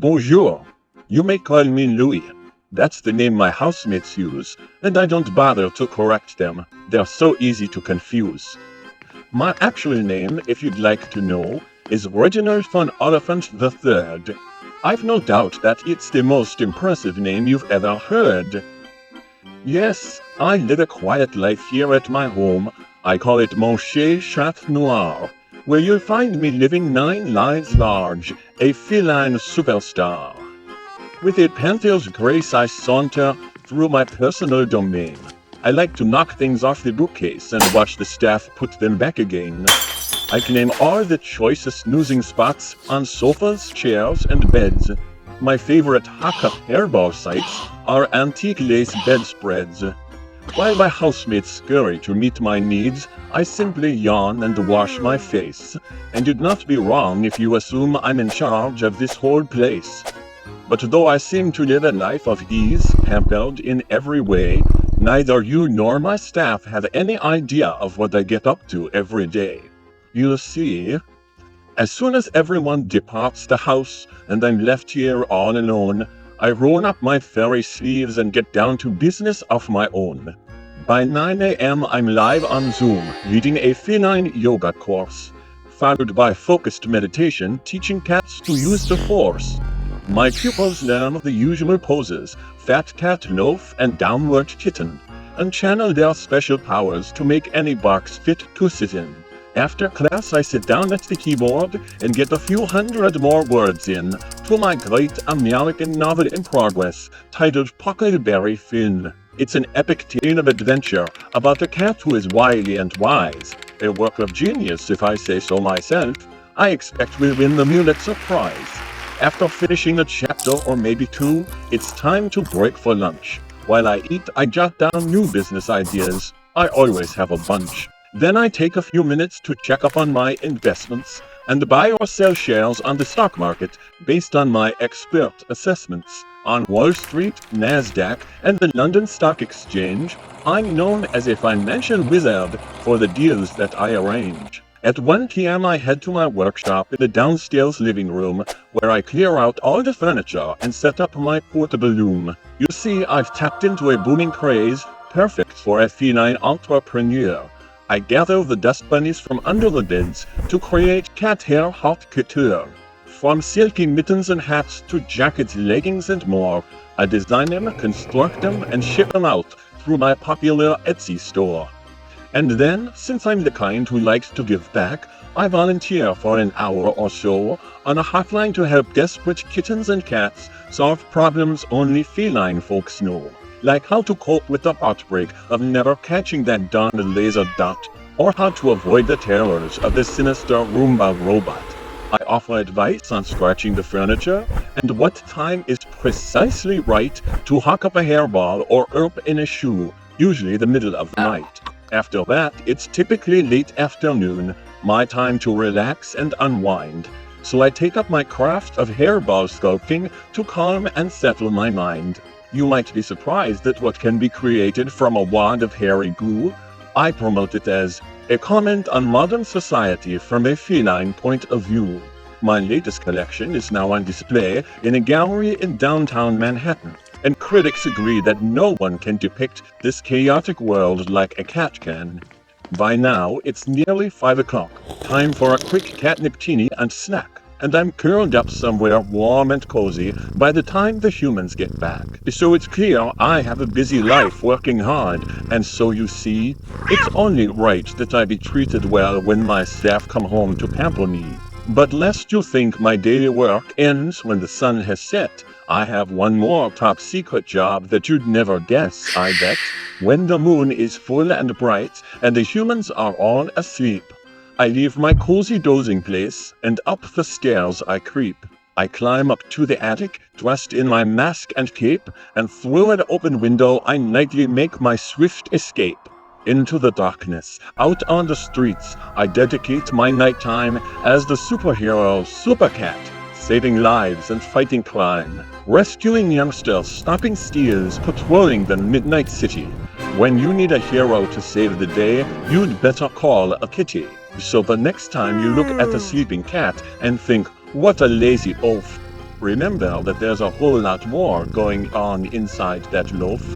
Bonjour. You may call me Luie. That's the name my housemates use, and I don't bother to correct them. They're so easy to confuse. My actual name, if you'd like to know, is Reginald von Oliphant III. I've no doubt that it's the most impressive name you've ever heard. Yes, I live a quiet life here at my home. I call it Mon Chat Noir, where you'll find me living 9 lives large, a feline superstar. With a panther's grace I saunter through my personal domain. I like to knock things off the bookcase and watch the staff put them back again. I claim all the choicest snoozing spots on sofas, chairs, and beds. My favorite hot-up hairball sites are antique lace bedspreads. While my housemates scurry to meet my needs, I simply yawn and wash my face. And you'd not be wrong if you assume I'm in charge of this whole place. But though I seem to live a life of ease, pampered in every way, neither you nor my staff have any idea of what I get up to every day. You see, as soon as everyone departs the house and I'm left here all alone, I roll up my furry sleeves and get down to business of my own. By 9 a.m. I'm live on Zoom, leading a feline yoga course, followed by focused meditation teaching cats to use the force. My pupils learn the usual poses, fat cat loaf and downward kitten, and channel their special powers to make any box fit to sit in. After class, I sit down at the keyboard and get a few hundred more words in to my great American novel in progress, titled Huckleberry Finn. It's an epic tale of adventure about a cat who is wily and wise, a work of genius if I say so myself. I expect we'll win the Pulitzer Prize. After finishing a chapter or maybe 2, it's time to break for lunch. While I eat, I jot down new business ideas. I always have a bunch. Then I take a few minutes to check up on my investments and buy or sell shares on the stock market based on my expert assessments. On Wall Street, NASDAQ, and the London Stock Exchange, I'm known as a financial wizard for the deals that I arrange. At 1 p.m. I head to my workshop in the downstairs living room, where I clear out all the furniture and set up my portable loom. You see, I've tapped into a booming craze, perfect for a feline entrepreneur. I gather the dust bunnies from under the beds to create cat hair haute couture. From silky mittens and hats to jackets, leggings, and more, I design them, construct them, and ship them out through my popular Etsy store. And then, since I'm the kind who likes to give back, I volunteer for an hour or so on a hotline to help desperate kittens and cats solve problems only feline folks know, like how to cope with the heartbreak of never catching that darned laser dot, or how to avoid the terrors of the sinister Roomba robot. I offer advice on scratching the furniture and what time is precisely right to hock up a hairball or herp in a shoe, usually the middle of the night. After that, it's typically late afternoon, my time to relax and unwind. So I take up my craft of hairball sculpting to calm and settle my mind. You might be surprised at what can be created from a wad of hairy goo. I promote it as a comment on modern society from a feline point of view. My latest collection is now on display in a gallery in downtown Manhattan, and critics agree that no one can depict this chaotic world like a cat can. By now, it's nearly 5 o'clock, time for a quick catnip teeny and snack, and I'm curled up somewhere warm and cozy by the time the humans get back. So it's clear I have a busy life working hard, and so you see, it's only right that I be treated well when my staff come home to pamper me. But lest you think my daily work ends when the sun has set, I have one more top-secret job that you'd never guess, I bet. When the moon is full and bright, and the humans are all asleep, I leave my cozy dozing place, and up the stairs I creep. I climb up to the attic, dressed in my mask and cape, and through an open window I nightly make my swift escape. Into the darkness, out on the streets, I dedicate my nighttime as the superhero Supercat, saving lives and fighting crime, rescuing youngsters, stopping steals, patrolling the midnight city. When you need a hero to save the day, you'd better call a kitty. So the next time you look at a sleeping cat and think, what a lazy oaf, Remember that there's a whole lot more going on inside that loaf.